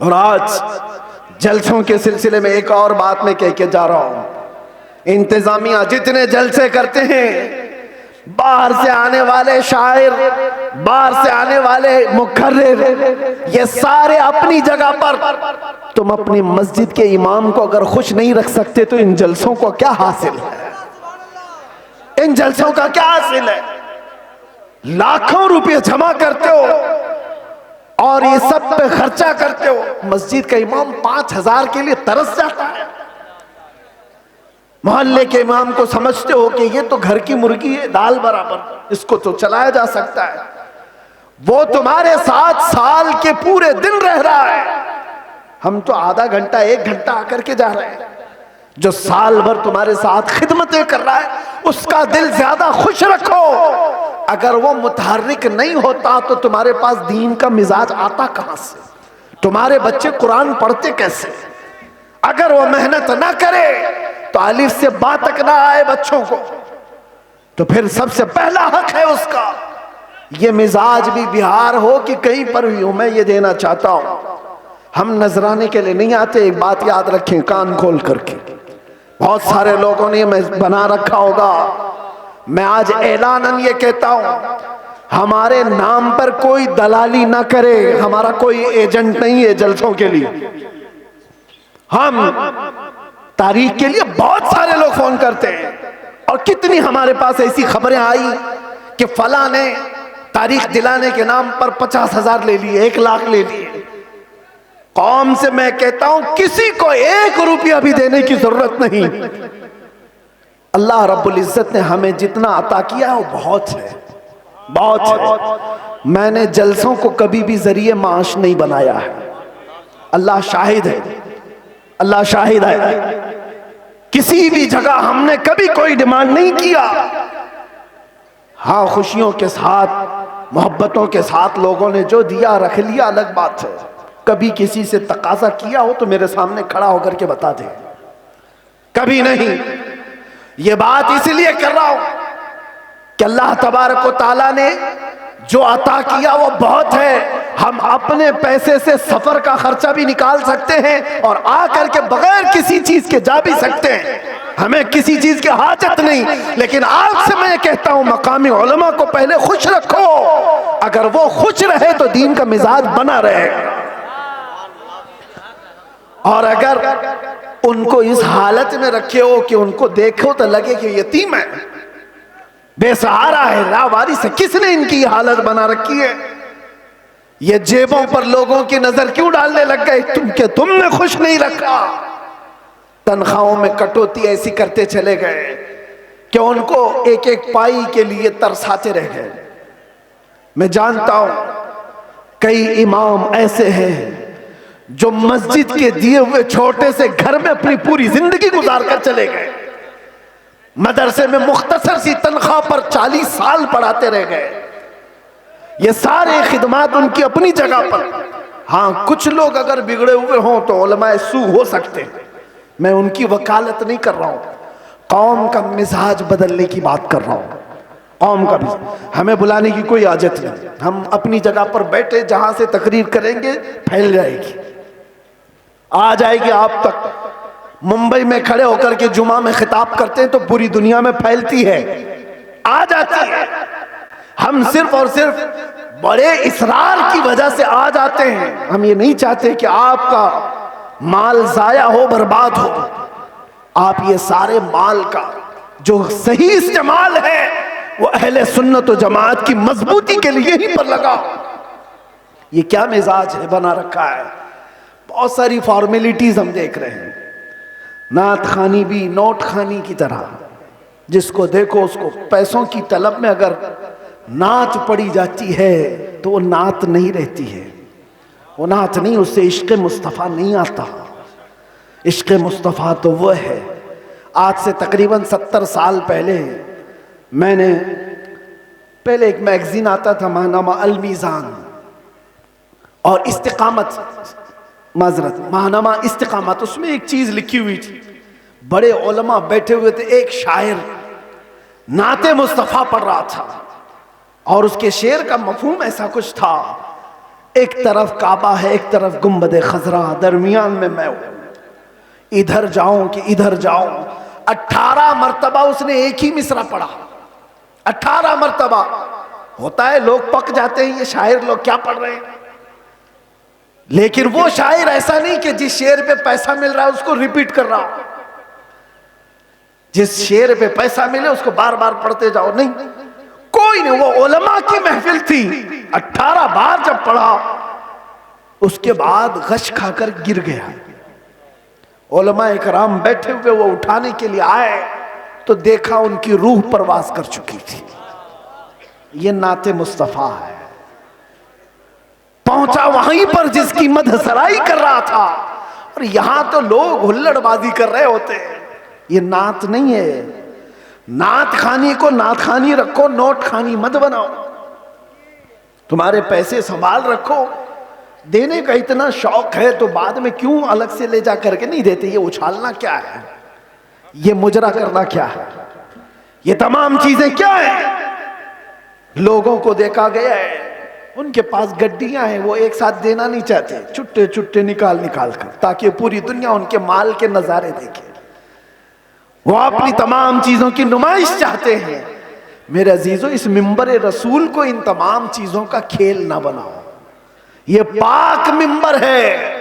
और आज जलसों के सिलसिले में एक और बात मैं कह के जा रहा हूं। इंतजामिया जितने जलसे करते हैं, बाहर से आने वाले शायर, बाहर से आने वाले मुखर्रिर, ये सारे अपनी जगह पर। तुम अपनी मस्जिद के इमाम को अगर खुश नहीं रख सकते तो इन जलसों को क्या हासिल है? इन जलसों का क्या हासिल है? लाखों रुपए जमा करते हो और ये सब पे खर्चा करते हो। मस्जिद का इमाम 5,000 के लिए तरस जाता है। मोहल्ले के इमाम को समझते हो कि ये तो घर की मुर्गी है, दाल बराबर, इसको तो चलाया जा सकता है। वो तुम्हारे साथ साल के पूरे दिन रह रहा है, हम तो आधा घंटा 1 घंटा आकर के जा रहे हैं। जो साल भर तुम्हारे साथ खिदमतें कर रहा है उसका दिल ज्यादा खुश रखो। अगर वो मुतहर्रिक नहीं होता तो तुम्हारे पास दीन का मिजाज आता कहां से? तुम्हारे बच्चे कुरान पढ़ते कैसे? अगर वो मेहनत ना करे तो अलिफ से बा तक ना आए बच्चों को, तो फिर सबसे पहला हक है उसका ये मिजाज भी बिहार हो कि कहीं पर भी हो। मैं ये देना चाहता हूं, हम नजराने के लिए नहीं आते। एक बात याद रखें कान खोल करके, बहुत सारे लोगों ने बना रखा होगा। मैं आज ऐलानन ये कहता हूं, हमारे नाम पर कोई दलाली ना करे। हमारा कोई एजेंट नहीं है जलसों के लिए। हम तारीख के लिए बहुत सारे लोग फोन करते हैं और कितनी हमारे पास ऐसी खबरें आई कि फला ने तारीख दिलाने के नाम पर 50,000 ले लिए, 1 लाख ले लिए। कौम से मैं कहता हूं किसी को 1 रुपया भी देने की जरूरत नहीं। अल्लाह रब्बुल इज्जत ने हमें जितना अता किया है वो बहुत है, बहुत है। मैंने जलसों को कभी भी जरिए माश नहीं बनाया है। अल्लाह शाहिद है, अल्लाह शाहिद है। किसी भी जगह हमने कभी कोई डिमांड नहीं किया। हाँ, खुशियों के साथ, मोहब्बतों के साथ लोगों ने जो दिया रख लिया, अलग बात है। कभी किसी से तकाजा किया हो तो मेरे सामने खड़ा होकर के बता दे। कभी नहीं। ये बात इसलिए कर रहा हूं कि अल्लाह तबारक व तआला ने जो अता किया वो बहुत है। हम अपने पैसे से सफर का खर्चा भी निकाल सकते हैं और आकर के बगैर किसी चीज के जा भी सकते हैं। हमें किसी चीज की हाजत नहीं। लेकिन आज से मैं कहता हूं, मकामी उलमा को पहले खुश रखो। अगर वो खुश रहे तो दीन का मिजाज बना रहे। और अगर उनको इस हालत में रखे हो कि उनको देखो तो लगे कि यतीम है, बेसहारा है, लावारिस है, किसने इनकी हालत बना रखी है? ये जेबों पर लोगों की नजर क्यों डालने लग गए? तुमने खुश नहीं रखा। तनख्वाहों में कटौती ऐसी करते चले गए कि उनको 1-1 पाई के लिए तरसाते रह गए। मैं जानता हूं कई इमाम ऐसे हैं जो मस्जिद के दिए हुए छोटे से घर में अपनी पूरी जिंदगी गुजार कर चले गए। मदरसे में मुख्तसर सी तनख्वाह पर 40 साल पढ़ाते रह गए। ये सारे खिदमात उनकी अपनी जगह पर। हाँ, कुछ लोग अगर बिगड़े हुए हों तो उलमाए सू हो सकते हैं, मैं उनकी वकालत नहीं कर रहा हूं। कौम का मिजाज बदलने की बात कर रहा हूं। कौम का भी हमें बुलाने की कोई आजत नहीं। हम अपनी जगह पर बैठे, जहां से तकरीर करेंगे फैल जाएगी, आ जाएगी आप तक। मुंबई में खड़े होकर के जुमा में खिताब करते हैं तो पूरी दुनिया में फैलती है, आ जाती है। हम सिर्फ और सिर्फ बड़े इसरार की वजह से आ जाते हैं। हम ये नहीं चाहते कि आपका माल जाया हो, बर्बाद हो। आप ये सारे माल का जो सही इस्तेमाल है वो अहले सुन्नत व जमात की मजबूती के लिए ही पर लगा। ये क्या मिजाज है बना रखा है? बहुत सारी फॉर्मेलिटीज हम देख रहे हैं। नात खानी भी नोट खानी की तरह, जिसको देखो उसको पैसों की तलब में अगर नात पड़ी जाती है तो वो नात नहीं रहती है। वो नात नहीं, उससे इश्क मुस्तफ़ा नहीं आता। इश्क मुस्तफ़ा तो वो है। आज से तकरीबन 70 साल पहले मैंने एक मैगजीन आता था, माहनामा अल मीज़ान, और इस्तिकामत, माहनामा इस्तिकामत, उसमें एक चीज लिखी हुई थी। बड़े उलमा बैठे हुए थे, एक शायर नाते मुस्तफ़ा पढ़ रहा था और उसके शेर का मफहूम ऐसा कुछ था एक तरफ काबा है, एक तरफ गुंबद खजरा, दरमियान में मैं हूं। इधर जाऊं कि इधर जाऊं। 18 मरतबा उसने एक ही मिसरा पढ़ा, 18 मरतबा। होता है लोग पक जाते हैं, ये शायर लोग क्या पढ़ रहे हैं, लेकिन वो शायर ऐसा नहीं कि जिस शेर पे पैसा मिल रहा है उसको रिपीट कर रहा हो, जिस शेर पे पैसा मिले उसको बार बार पढ़ते जाओ, नहीं, कोई नहीं। वो उलमा की महफिल थी, 18 बार जब पढ़ा उसके बाद गश खाकर गिर गया। उलमा इकराम बैठे हुए, वो उठाने के लिए आए तो देखा उनकी रूह परवास कर चुकी थी। ये नाते मुस्तफा है। पहुंचा वहीं पर जिसकी मदहसराई कर रहा था, और यहां तो लोग हुल्लड़बाजी कर रहे होते हैं। ये नात नहीं है। नात खानी को नात खानी रखो, नोट खानी मत बनाओ। तुम्हारे पैसे संभाल रखो। देने का इतना शौक है तो बाद में क्यों अलग से ले जा करके नहीं देते। ये उछालना क्या है, ये मुजरा करना क्या है, ये तमाम चीजें क्या है। लोगों को देखा गया है, उनके पास गड्डियां हैं, वो एक साथ देना नहीं चाहते, छुट्टे छुट्टे निकाल निकाल कर, ताकि पूरी दुनिया उनके माल के नजारे देखे। वो अपनी तमाम चीजों की नुमाइश चाहते हैं। मेरे अजीजों, इस मिंबर रसूल को इन तमाम चीजों का खेल ना बनाओ। ये पाक मिंबर है।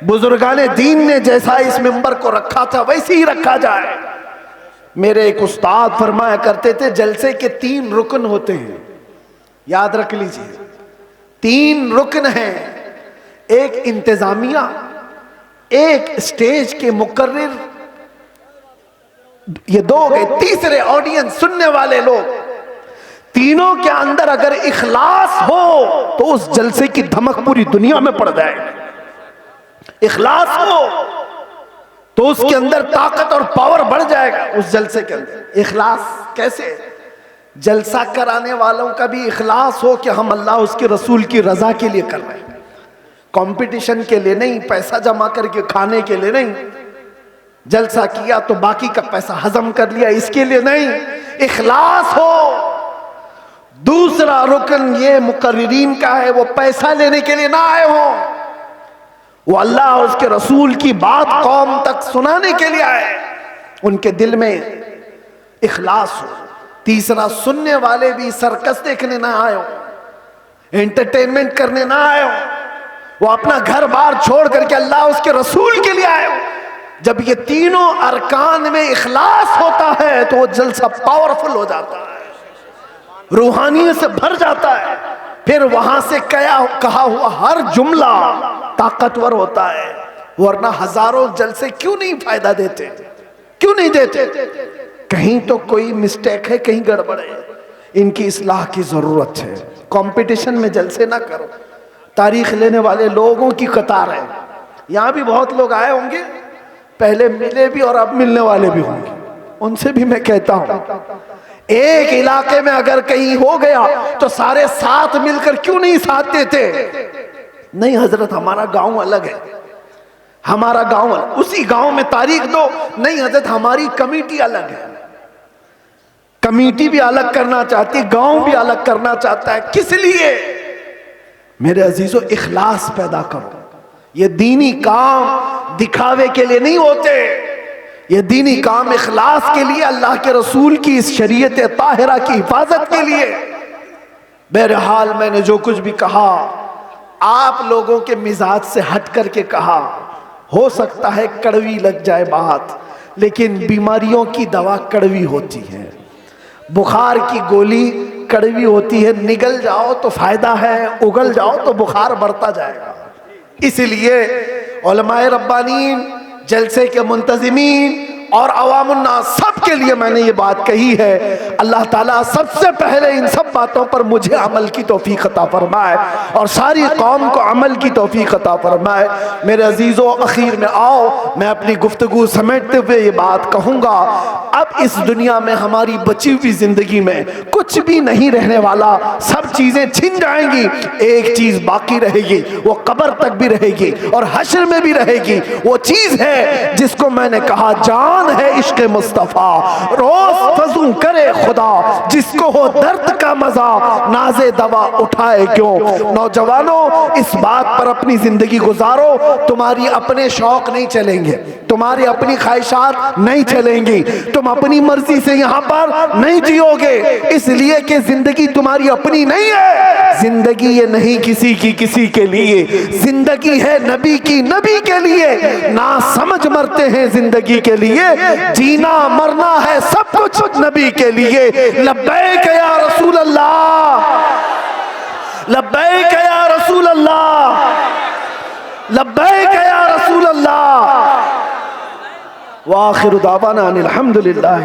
बुजुर्गाने दीन ने जैसा इस मिंबर को रखा था वैसे ही रखा जाए। मेरे एक उस्ताद फरमाया करते थे, जलसे के 3 रुकन होते हैं, याद रख लीजिए। 3 रुकन हैं, एक इंतजामिया, एक स्टेज के मुकर्रिर, ये 2 गए, तीसरे ऑडियंस, सुनने वाले लोग। तीनों के अंदर अगर इखलास हो तो उस जलसे की धमक पूरी दुनिया में पड़ जाएगी। इखलास हो तो उसके अंदर ताकत और पावर बढ़ जाएगा उस जलसे के अंदर। इखलास कैसे? जलसा कराने वालों का भी इखलास हो कि हम अल्लाह उसके रसूल की रजा के लिए कर रहे हैं, कंपटीशन के लिए नहीं, पैसा जमा करके खाने के लिए नहीं। जलसा किया तो बाकी का पैसा हजम कर लिया, इसके लिए नहीं। इखलास हो। दूसरा रुकन ये मुकर्रिरीन का है, वो पैसा लेने के लिए ना आए हो, वो अल्लाह उसके रसूल की बात कौम तक सुनाने के लिए आए, उनके दिल में इखलास हो। तीसरा, सुनने वाले भी सर्कस देखने ना आए हो, एंटरटेनमेंट करने ना आए हो, वो अपना घर बार छोड़ करके अल्लाह उसके रसूल के लिए आए हो। जब ये तीनों अरकान में इखलास होता है तो वो जलसा पावरफुल हो जाता है, रूहानियत से भर जाता है। फिर वहां से कहा हुआ हर जुमला ताकतवर होता है। वरना हजारों जलसे क्यों नहीं फायदा देते, क्यों नहीं देते? कहीं तो कोई मिस्टेक है, कहीं गड़बड़ है, इनकी इस्लाह की जरूरत है। कंपटीशन में जलसे ना करो। तारीख लेने वाले लोगों की कतार है। यहां भी बहुत लोग आए होंगे, पहले मिले भी और अब मिलने वाले भी होंगे। उनसे भी मैं कहता हूं, एक इलाके में अगर कहीं हो गया तो सारे साथ मिलकर क्यों नहीं साथ देते? नहीं हजरत, हमारा गांव अलग है, हमारा गांव अलग, उसी गांव में तारीख दो। नहीं हजरत, हमारी कमेटी अलग है। कमेटी भी अलग करना चाहती है, गांव भी अलग करना चाहता है। किस लिए? मेरे अजीजों, इखलास पैदा करो। ये दीनी काम दिखावे के लिए नहीं होते, ये दीनी काम इखलास के लिए, अल्लाह के रसूल की इस शरीयत ताहिरा की हिफाजत के लिए। बहरहाल मैंने जो कुछ भी कहा आप लोगों के मिजाज से हट करके कहा। हो सकता है कड़वी लग जाए बात, लेकिन बीमारियों की दवा कड़वी होती है। बुखार की गोली कड़वी होती है, निगल जाओ तो फायदा है, उगल जाओ तो बुखार बढ़ता जाएगा। इसलिए उलमाए रब्बानीन, जलसे के मुंतजिमीन और अवामुन्नास सब के लिए मैंने ये बात कही है। अल्लाह ताला सबसे पहले इन सब बातों पर मुझे अमल की तौफीक अता फरमाए और सारी कौम को अमल की तौफीक अता फरमाए। मेरे अजीज़ों, अखीर में आओ मैं अपनी गुफ्तगू समेटते हुए ये बात कहूँगा, अब इस दुनिया में हमारी बची हुई जिंदगी में कुछ भी नहीं रहने वाला, सब चीज़ें छिन जाएंगी। एक चीज़ बाकी रहेगी, वो कब्र तक भी रहेगी और हश्र में भी रहेगी। वो चीज़ है जिसको मैंने कहा जान है इश्क़ मुस्तफ़ा, रोज फजू करे खुदा, जिसको हो दर्द का मजा नाजे दवा उठाए क्यों। नौजवानों, इस बात पर अपनी जिंदगी गुजारो, तुम्हारी अपने शौक नहीं चलेंगे, तुम्हारी अपनी ख्वाहिशात नहीं चलेंगी, तुम अपनी मर्जी से यहाँ पर नहीं जियोगे, इसलिए कि जिंदगी तुम्हारी अपनी नहीं है। जिंदगी ये नहीं किसी की किसी के लिए, जिंदगी है नबी की नबी के लिए। ना समझ मरते हैं जिंदगी के लिए, जीना मरना है सब कुछ नबी के लिए। लब्बैक या रसूल अल्लाह, लब्बैक या रसूल अल्लाह, लब्बैक या रसूल अल्लाह। व आखिरु दावाना अनिल हम्दुलिल्लाह।